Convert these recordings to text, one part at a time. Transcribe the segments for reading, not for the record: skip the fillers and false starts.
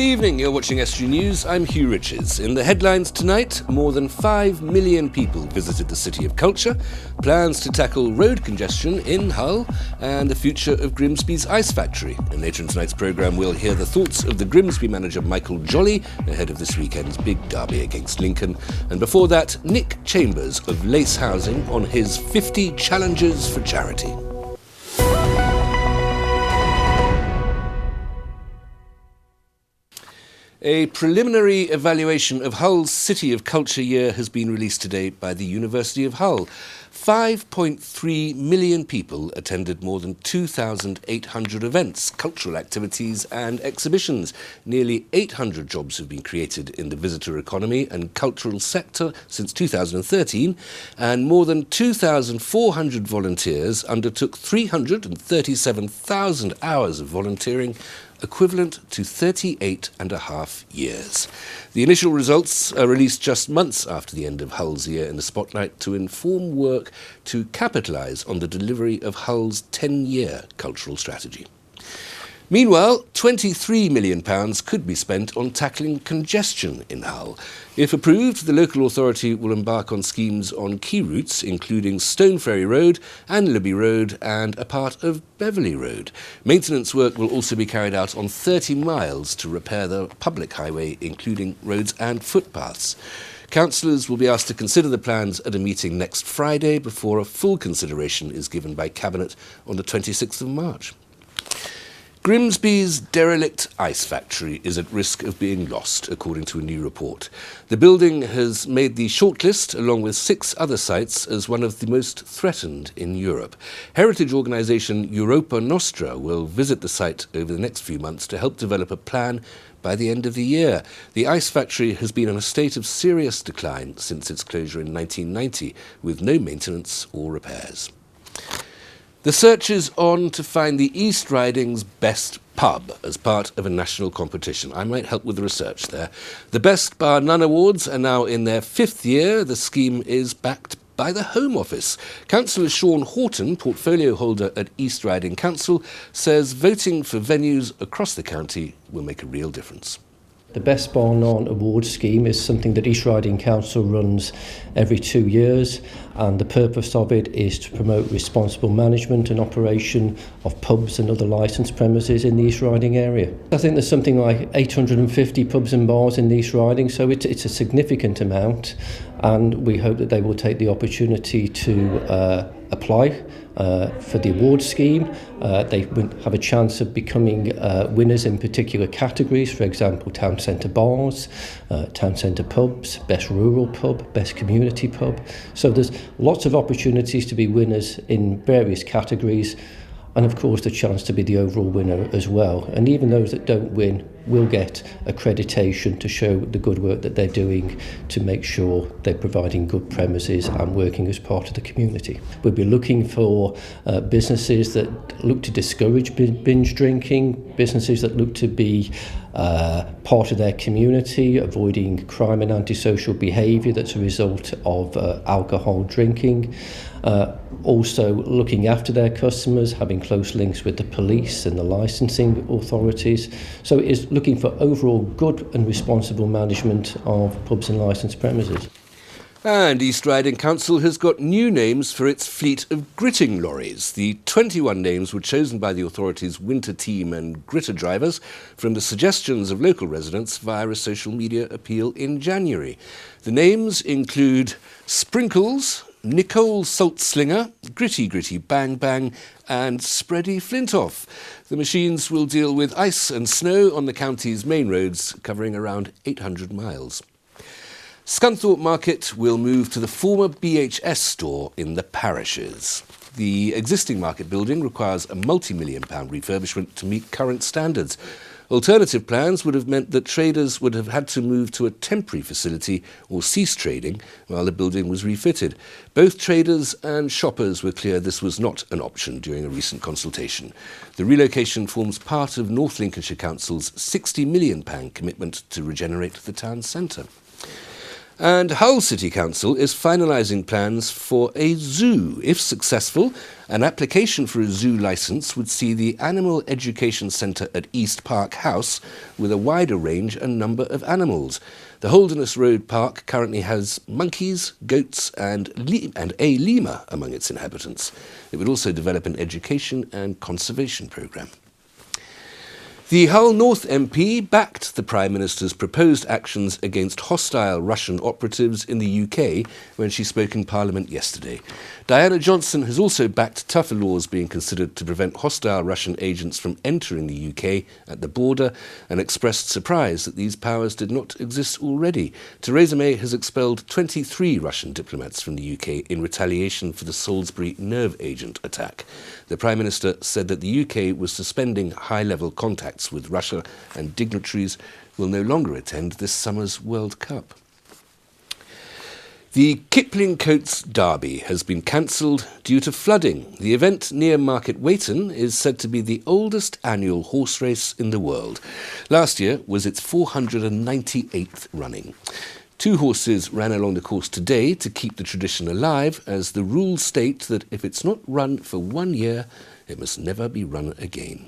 Good evening, you're watching Estuary News, I'm Hugh Richards. In the headlines tonight, more than 5 million people visited the City of Culture, plans to tackle road congestion in Hull, and the future of Grimsby's ice factory. And later in tonight's programme, we'll hear the thoughts of the Grimsby manager Michael Jolly ahead of this weekend's big derby against Lincoln. And before that, Nick Chambers of Lace Housing on his 50 challenges for charity. A preliminary evaluation of Hull's City of Culture year has been released today by the University of Hull. 5.3 million people attended more than 2,800 events, cultural activities and exhibitions. Nearly 800 jobs have been created in the visitor economy and cultural sector since 2013, and more than 2,400 volunteers undertook 337,000 hours of volunteering, equivalent to 38.5 years. The initial results are released just months after the end of Hull's year in the spotlight to inform work to capitalise on the delivery of Hull's 10-year cultural strategy. Meanwhile, £23 million could be spent on tackling congestion in Hull. If approved, the local authority will embark on schemes on key routes, including Stone Ferry Road, Anlaby Road and a part of Beverley Road. Maintenance work will also be carried out on 30 miles to repair the public highway, including roads and footpaths. Councillors will be asked to consider the plans at a meeting next Friday before a full consideration is given by Cabinet on the 26th of March. Grimsby's derelict ice factory is at risk of being lost, according to a new report. The building has made the shortlist, along with 6 other sites, as one of the most threatened in Europe. Heritage organisation Europa Nostra will visit the site over the next few months to help develop a plan by the end of the year. The ice factory has been in a state of serious decline since its closure in 1990, with no maintenance or repairs. The search is on to find the East Riding's best pub as part of a national competition. I might help with the research there. The Best Bar None Awards are now in their 5th year. The scheme is backed by the Home Office. Councillor Sean Horton, portfolio holder at East Riding Council, says voting for venues across the county will make a real difference. The Best Bar None Award scheme is something that East Riding Council runs every 2 years, and the purpose of it is to promote responsible management and operation of pubs and other licensed premises in the East Riding area. I think there's something like 850 pubs and bars in the East Riding, so it's a significant amount, and we hope that they will take the opportunity to apply for the award scheme. They have a chance of becoming winners in particular categories, for example, town centre bars, town centre pubs, best rural pub, best community pub. So there's lots of opportunities to be winners in various categories, and of course the chance to be the overall winner as well. And even those that don't win will get accreditation to show the good work that they're doing to make sure they're providing good premises and working as part of the community. We'll be looking for businesses that look to discourage binge drinking, businesses that look to be part of their community, avoiding crime and antisocial behaviour that's a result of alcohol drinking. Also looking after their customers, having close links with the police and the licensing authorities. So it is looking for overall good and responsible management of pubs and licensed premises. And East Riding Council has got new names for its fleet of gritting lorries. The 21 names were chosen by the authority's winter team and gritter drivers from the suggestions of local residents via a social media appeal in January. The names include Sprinkles, Nicole Saltslinger, Gritty Gritty Bang Bang and Spready Flintoff. The machines will deal with ice and snow on the county's main roads, covering around 800 miles. Scunthorpe Market will move to the former BHS store in the parishes. The existing market building requires a multi-million-pound refurbishment to meet current standards. Alternative plans would have meant that traders would have had to move to a temporary facility or cease trading while the building was refitted. Both traders and shoppers were clear this was not an option during a recent consultation. The relocation forms part of North Lincolnshire Council's £60 million commitment to regenerate the town centre. And Hull City Council is finalising plans for a zoo. If successful, an application for a zoo licence would see the Animal Education Centre at East Park House with a wider range and number of animals. The Holderness Road Park currently has monkeys, goats and a lemur among its inhabitants. It would also develop an education and conservation programme. The Hull North MP backed the Prime Minister's proposed actions against hostile Russian operatives in the UK when she spoke in Parliament yesterday. Diana Johnson has also backed tougher laws being considered to prevent hostile Russian agents from entering the UK at the border and expressed surprise that these powers did not exist already. Theresa May has expelled 23 Russian diplomats from the UK in retaliation for the Salisbury nerve agent attack. The Prime Minister said that the UK was suspending high-level contacts with Russia and dignitaries will no longer attend this summer's World Cup. The Kipling Coats Derby has been cancelled due to flooding. The event near Market Weighton is said to be the oldest annual horse race in the world. Last year was its 498th running. 2 horses ran along the course today to keep the tradition alive, as the rules state that if it's not run for 1 year, it must never be run again.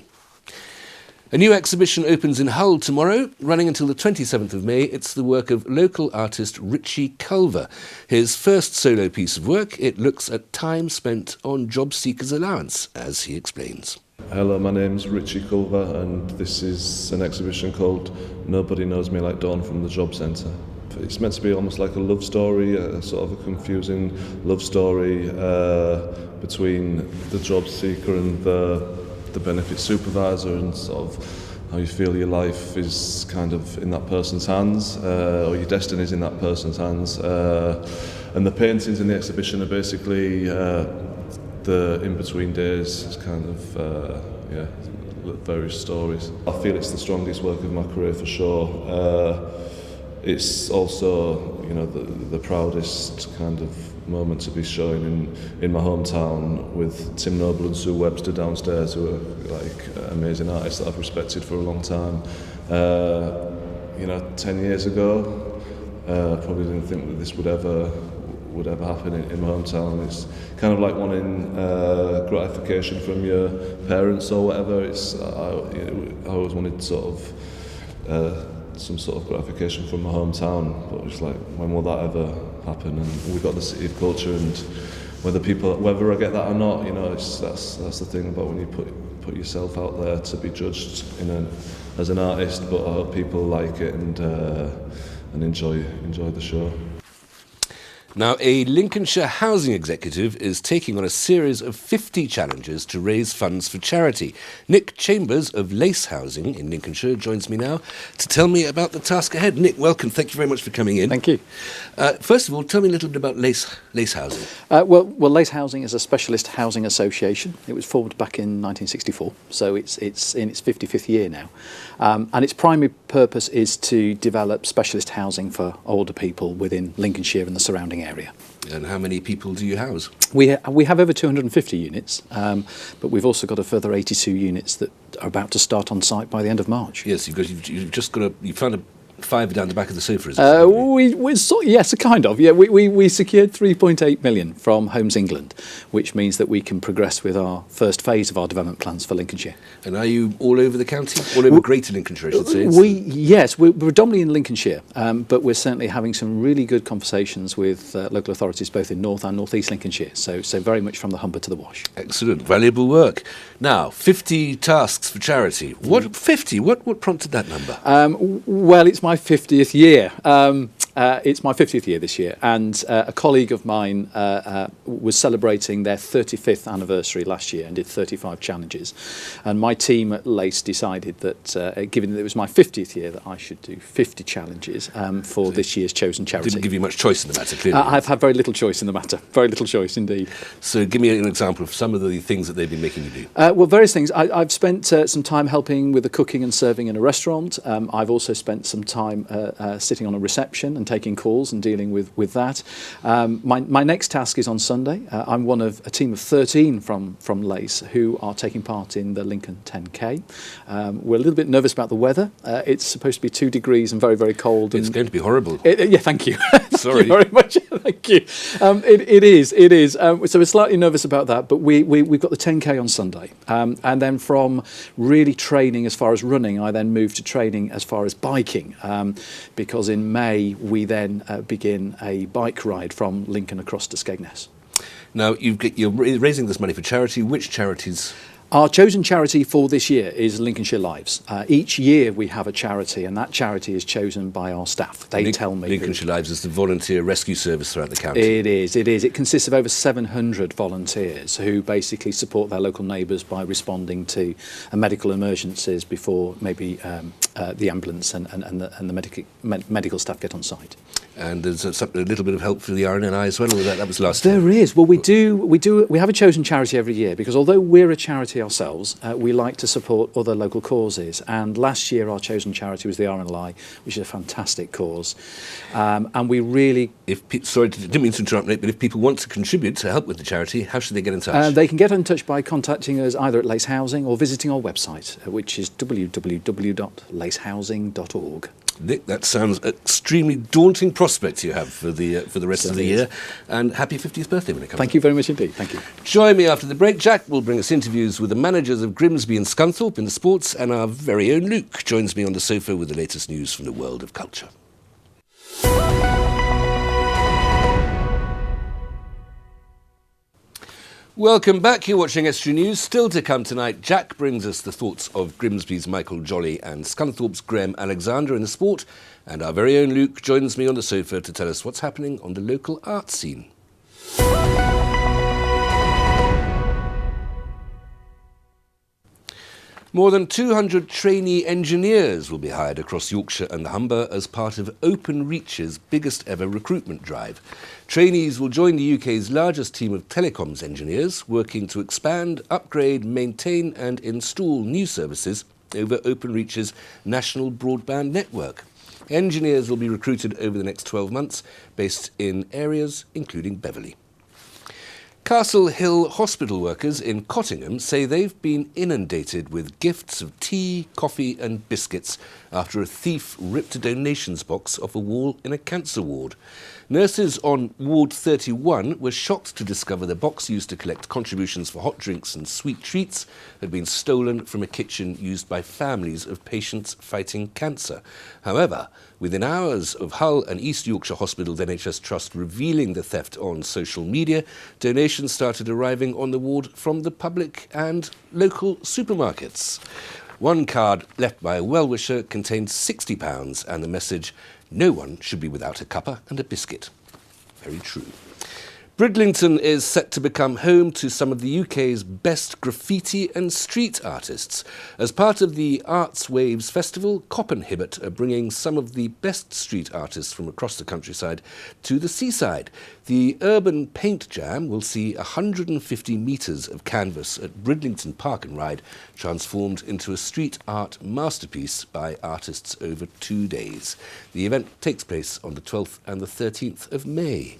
A new exhibition opens in Hull tomorrow, running until the 27th of May. It's the work of local artist Richie Culver. His first solo piece of work, it looks at time spent on job seekers' allowance, as he explains. Hello, my name's Richie Culver and this is an exhibition called Nobody Knows Me Like Dawn from the Job Centre. It's meant to be almost like a love story, a sort of a confusing love story between the job seeker and the benefit supervisor, and sort of how you feel your life is kind of in that person's hands, or your destiny is in that person's hands. And the paintings in the exhibition are basically the in-between days. It's kind of, various stories. I feel it's the strongest work of my career for sure. It's also, the proudest kind of moment to be showing in my hometown with Tim Noble and Sue Webster downstairs, who are like amazing artists that I've respected for a long time. 10 years ago, probably didn't think that this would ever happen in my hometown. It's kind of like wanting gratification from your parents or whatever. I always wanted some sort of gratification from my hometown, but it's like, when will that ever happen? And we've got the City of Culture, and whether I get that or not, that's the thing about when you put yourself out there to be judged as an artist. But I hope people like it and enjoy the show. Now, a Lincolnshire housing executive is taking on a series of 50 challenges to raise funds for charity. Nick Chambers of Lace Housing in Lincolnshire joins me now to tell me about the task ahead. Nick, welcome. Thank you very much for coming in. Thank you. First of all, tell me a little bit about Lace Housing. Well, Lace Housing is a specialist housing association. It was formed back in 1964, so it's in its 55th year now. And its primary purpose is to develop specialist housing for older people within Lincolnshire and the surrounding area. And how many people do you house? We have over 250 units, but we've also got a further 82 units that are about to start on site by the end of March. Yes, you found a 5 down the back of the sofa, is it? Yes, kind of. Yeah, we secured 3.8 million from Homes England, which means that we can progress with our first phase of our development plans for Lincolnshire. And are you all over the county? All over Greater Lincolnshire, I should say? Yes, we're predominantly in Lincolnshire, but we're certainly having some really good conversations with local authorities both in North and North East Lincolnshire, so very much from the Humber to the Wash. Excellent, valuable work. Now, 50 tasks for charity. What 50? What prompted that number? Well, it's my 50th year. It's my 50th year this year, and a colleague of mine was celebrating their 35th anniversary last year and did 35 challenges. And my team at Lace decided that, given that it was my 50th year, that I should do 50 challenges for this year's chosen charity. Didn't give you much choice in the matter, clearly. I've had very little choice in the matter. Very little choice indeed. So give me an example of some of the things that they've been making you do. Well, various things. I've spent some time helping with the cooking and serving in a restaurant. I've also spent some time sitting on a reception and taking calls and dealing with that. My next task is on Sunday. I'm one of a team of 13 from Lace who are taking part in the Lincoln 10K. We're a little bit nervous about the weather. It's supposed to be 2 degrees and very, very cold. It's going to be horrible. Yeah, thank you. Sorry. Thank you very much. Thank you. It is. So we're slightly nervous about that, but we've got the 10K on Sunday. And then from really training as far as running, I then move to training as far as biking, because in May we then begin a bike ride from Lincoln across to Skegness. Now, you're raising this money for charity. Which charities? Our chosen charity for this year is Lincolnshire Lives. Each year we have a charity, and that charity is chosen by our staff. They tell me. Lincolnshire Lives is the volunteer rescue service throughout the county. It is. It consists of over 700 volunteers who basically support their local neighbours by responding to medical emergencies before maybe the ambulance and the medical staff get on site. And there's a little bit of help for the RNNI as well, or that was last There time? is. Well, we have a chosen charity every year, because although we're a charity ourselves, we like to support other local causes. And last year our chosen charity was the RNLI, which is a fantastic cause. And we really... Sorry, didn't mean to interrupt, Nick, but if people want to contribute to help with the charity, how should they get in touch? They can get in touch by contacting us either at Lace Housing or visiting our website, which is www.lacehousing.org. Nick, that sounds an extremely daunting prospect you have for the rest of the year. And happy 50th birthday when it comes. Thank you very much indeed. Thank you. Join me after the break. Jack will bring us interviews with the managers of Grimsby and Scunthorpe in the sports, and our very own Luke joins me on the sofa with the latest news from the world of culture. Welcome back. You're watching Estuary News. Still to come tonight, Jack brings us the thoughts of Grimsby's Michael Jolly and Scunthorpe's Graham Alexander in the sport, and our very own Luke joins me on the sofa to tell us what's happening on the local art scene. More than 200 trainee engineers will be hired across Yorkshire and the Humber as part of Open Reach's biggest ever recruitment drive. Trainees will join the UK's largest team of telecoms engineers, working to expand, upgrade, maintain and install new services over Open Reach's national broadband network. Engineers will be recruited over the next 12 months, based in areas including Beverley. Castle Hill hospital workers in Cottingham say they've been inundated with gifts of tea, coffee and biscuits after a thief ripped a donations box off a wall in a cancer ward. Nurses on Ward 31 were shocked to discover the box used to collect contributions for hot drinks and sweet treats had been stolen from a kitchen used by families of patients fighting cancer. However, within hours of Hull and East Yorkshire Hospital's NHS Trust revealing the theft on social media, donations started arriving on the ward from the public and local supermarkets. One card left by a well-wisher contained £60 and the message, "No one should be without a cuppa and a biscuit." Very true. Bridlington is set to become home to some of the UK's best graffiti and street artists. As part of the Arts Waves Festival, Cop and Hibbert are bringing some of the best street artists from across the countryside to the seaside. The Urban Paint Jam will see 150 metres of canvas at Bridlington Park and Ride transformed into a street art masterpiece by artists over 2 days. The event takes place on the 12th and the 13th of May.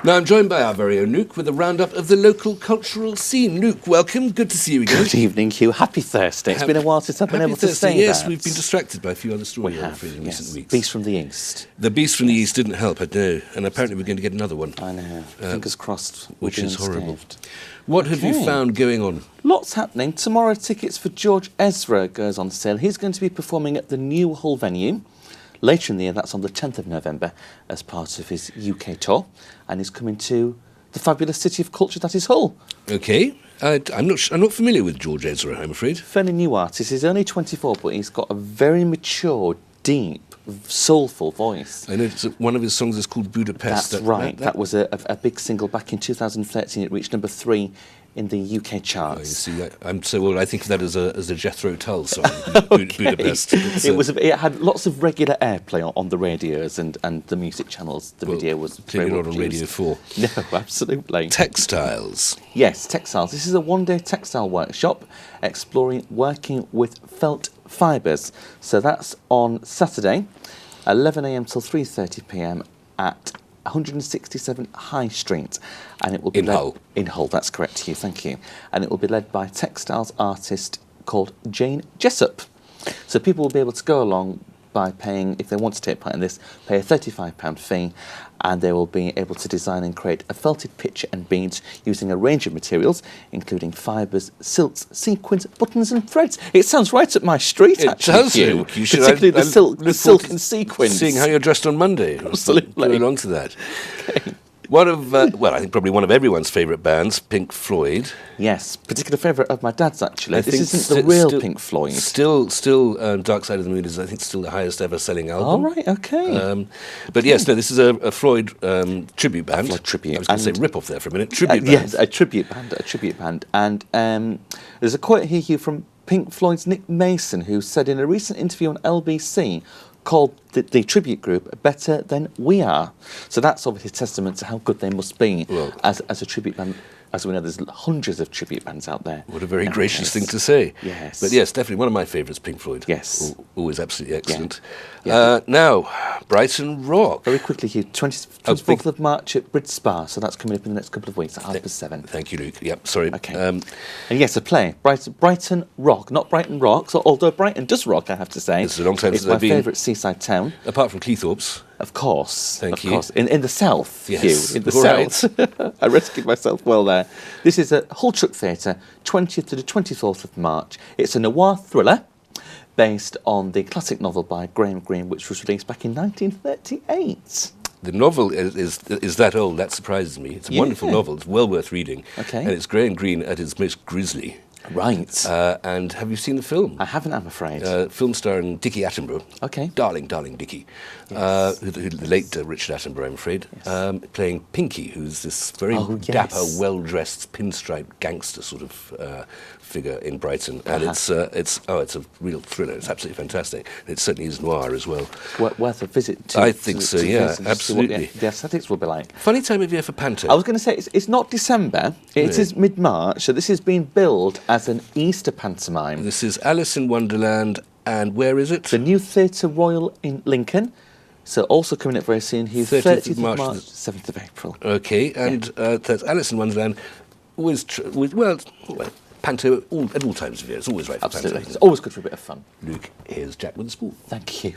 Now I'm joined by our very own Luke with a roundup of the local cultural scene. Luke, welcome. Good to see you again. Good evening, Hugh. Happy Thursday. It's been a while since I've been able to say yes, that. we've been distracted by a few other stories We have, in yes. recent weeks. Beast from the East. The Beast from the East didn't help, I know, and apparently we're going to get another one. I know. Fingers crossed. Which is horrible. Unscathed. What have you Okay. found going on? Lots happening. Tomorrow, tickets for George Ezra goes on sale. He's going to be performing at the New Hull venue. Later in the year, that's on the 10th of November, as part of his UK tour. And he's coming to the fabulous city of culture that is Hull. Okay, I'm not familiar with George Ezra, I'm afraid. Fairly new artist. He's only 24, but he's got a very mature, deep, soulful voice. I know one of his songs is called Budapest. That's right. That was a big single back in 2013. It reached number 3 in the UK Oh, you charts. see, I'm so old. I think of that as a Jethro Tull song, Okay. Budapest. It had lots of regular airplay on the radios and the music channels. The video was very clearly well not on produced. Radio 4. No, absolutely. Textiles. Yes, textiles. This is a one-day textile workshop exploring working with felt fibres. So that's on Saturday, 11 a.m. till 3:30 p.m. at 167 High Street, and it will be In Hull. In Hull, that's correct, Hugh. Thank you. And it will be led by textiles artist called Jane Jessup. So people will be able to go along by paying, if they want to take part in this, pay a £35 fee, and they will be able to design and create a felted picture and beads using a range of materials, including fibres, silks, sequins, buttons and threads. It sounds right up my street, It actually, does, Hugh. Luke. Particularly the silk and sequins. Seeing how you're dressed on Monday. Absolutely. Going along to that. One of, well, I think probably one of everyone's favourite bands, Pink Floyd. Yes, particular favourite of my dad's, actually. I This think isn't the real Pink Floyd. Still, Dark Side of the Moon is, I think, still the highest ever selling album. All right, okay. But yes, no, this is a Floyd tribute band. Floyd tribute. I was going to say rip-off there for a minute. Tribute band. Yes, a tribute band. And there's a quote here, Hugh, from Pink Floyd's Nick Mason, who said in a recent interview on LBC, called the tribute group Better Than We Are. So that's obviously testament to how good they must be as a tribute band. As we know, there's hundreds of tribute bands out there. What a very gracious thing to say. Yes. But yes, definitely one of my favourites, Pink Floyd. Yes. Always absolutely excellent. Yeah. Now, Brighton Rock. Very quickly, Hugh, 24th of March at Bridge Spa, so that's coming up in the next couple of weeks at 7:30. Thank you, Luke. Yep, sorry. Okay. And yes, a play, Brighton Rock, not Brighton Rocks, although Brighton does rock, I have to say. It's a long time It's since my I've been. favourite seaside town. Apart from Cleethorpes. Of course. Thank you. Of course. In the south, Yes. Hugh. In the All right. south. I rescued myself well there. This is at Hull Truck Theatre, 20th to the 24th of March. It's a noir thriller based on the classic novel by Graham Greene, which was released back in 1938. The novel is that old. That surprises me. It's a wonderful novel. It's well worth reading. Okay. And it's Graham Greene at his most grisly. Right. And have you seen the film? I haven't, I'm afraid. Film starring Dickie Attenborough. Okay. Darling Dickie. Yes. The late Richard Attenborough, I'm afraid. Yes. Playing Pinky, who's this very dapper, well-dressed, pinstripe gangster sort of figure in Brighton. And it's a real thriller. It's absolutely fantastic. It certainly is noir as well. Worth a visit to. I think so, yeah, visit to see absolutely. what the aesthetics will be like. Funny time of year for Panto. I was going to say, it's not December, it is mid-March, so this is being billed as an Easter pantomime. This is Alice in Wonderland, and where is it? The New Theatre Royal in Lincoln, so also coming up very soon, Hugh, 30th of 30th March, 7th of April. Okay, and that's Alice in Wonderland with Panto at all times of year. It's always right for Absolutely, Panto. it's always good for a bit of fun. Luke, here's Jack with the Spool. Thank you.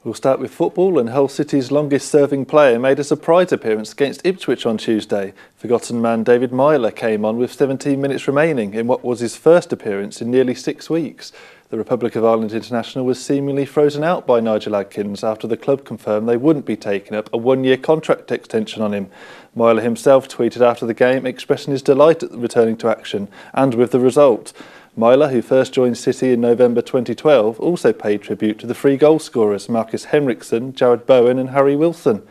We'll start with football, and Hull City's longest-serving player made a surprise appearance against Ipswich on Tuesday. Forgotten man David Myler came on with 17 minutes remaining in what was his first appearance in nearly 6 weeks. The Republic of Ireland international was seemingly frozen out by Nigel Adkins after the club confirmed they wouldn't be taking up a one-year contract extension on him. Myler himself tweeted after the game expressing his delight at returning to action and with the result. Myler, who first joined City in November 2012, also paid tribute to the 3 goal scorers Marcus Henriksen, Jared Bowen and Harry Wilson.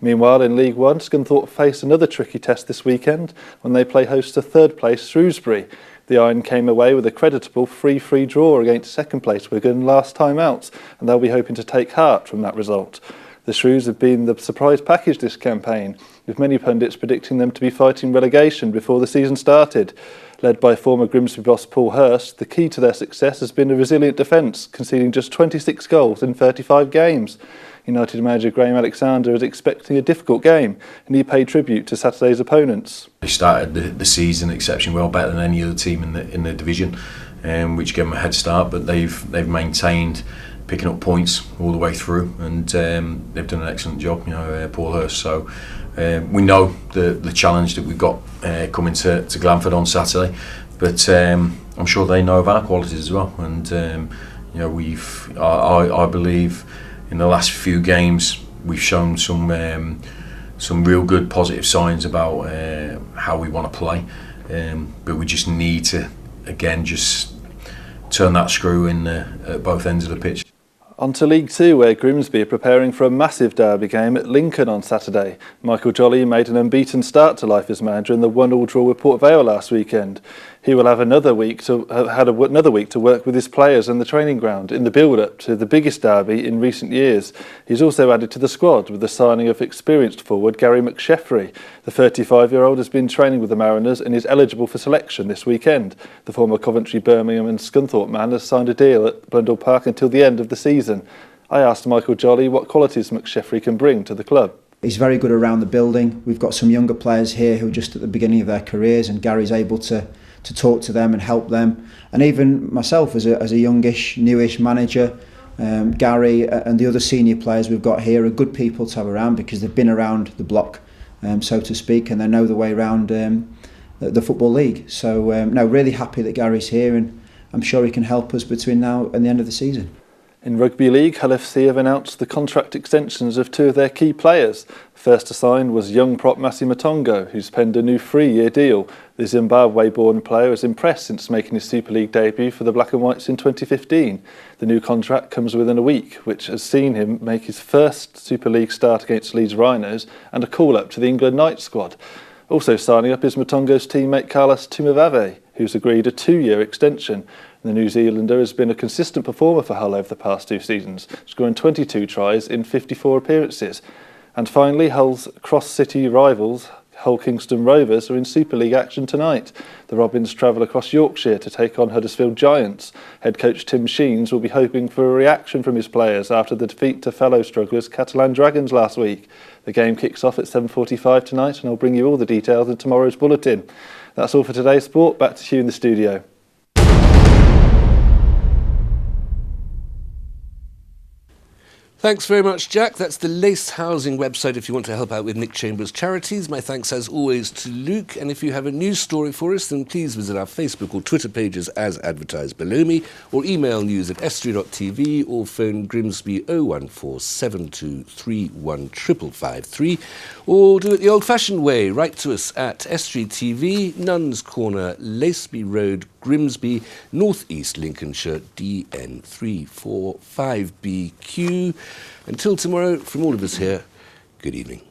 Meanwhile, in League One, Scunthorpe face another tricky test this weekend when they play host to third-place Shrewsbury. The Iron came away with a creditable 3-3 draw against second-place Wigan last time out, and they'll be hoping to take heart from that result. The Shrews have been the surprise package this campaign, with many pundits predicting them to be fighting relegation before the season started. Led by former Grimsby boss Paul Hurst, the key to their success has been a resilient defence, conceding just 26 goals in 35 games. United manager Graham Alexander is expecting a difficult game, and he paid tribute to Saturday's opponents. They started the season exceptionally well, better than any other team in the division, which gave them a head start. But they've maintained picking up points all the way through, and they've done an excellent job. Paul Hurst. So we know the challenge that we've got coming to Glanford on Saturday, but I'm sure they know of our qualities as well. And I believe in the last few games we've shown some real good positive signs about how we want to play, but we just need to again just turn that screw in at both ends of the pitch. On to League Two, where Grimsby are preparing for a massive derby game at Lincoln on Saturday. Michael Jolly made an unbeaten start to life as manager in the 1-1 draw with Port Vale last weekend. He will have another week to work with his players and the training ground in the build-up to the biggest derby in recent years. He's also added to the squad with the signing of experienced forward Gary McSheffrey. The 35-year-old has been training with the Mariners and is eligible for selection this weekend. The former Coventry, Birmingham and Scunthorpe man has signed a deal at Blundell Park until the end of the season. I asked Michael Jolly what qualities McSheffrey can bring to the club. He's very good around the building. We've got some younger players here who are just at the beginning of their careers, and Gary's able to talk to them and help them. And even myself as a youngish, newish manager, Gary and the other senior players we've got here are good people to have around because they've been around the block, so to speak, and they know the way around the Football League. So no, really happy that Gary's here, and I'm sure he can help us between now and the end of the season. In Rugby League, Hull FC have announced the contract extensions of two of their key players. First to sign was young prop Masi Matongo, who's penned a new 3-year deal. The Zimbabwe-born player has impressed since making his Super League debut for the Black and Whites in 2015. The new contract comes within a week, which has seen him make his first Super League start against Leeds Rhinos and a call-up to the England night squad. Also signing up is Matongo's teammate Carlos Tumavave, who's agreed a 2-year extension. The New Zealander has been a consistent performer for Hull over the past 2 seasons, scoring 22 tries in 54 appearances. And finally, Hull's cross-city rivals, Hull Kingston Rovers, are in Super League action tonight. The Robins travel across Yorkshire to take on Huddersfield Giants. Head coach Tim Sheens will be hoping for a reaction from his players after the defeat to fellow strugglers Catalan Dragons last week. The game kicks off at 7:45 tonight, and I'll bring you all the details in tomorrow's bulletin. That's all for today's sport. Back to Hugh in the studio. Thanks very much, Jack. That's the Lace Housing website if you want to help out with Nick Chambers' charities. My thanks, as always, to Luke. And if you have a news story for us, then please visit our Facebook or Twitter pages as advertised below me, or email news@estuary.tv, or phone Grimsby 01472315553, or do it the old-fashioned way. Write to us at Estuary TV, Nuns Corner, Laceby Road, Grimsby, North East Lincolnshire, DN345BQ. Until tomorrow, from all of us here, good evening.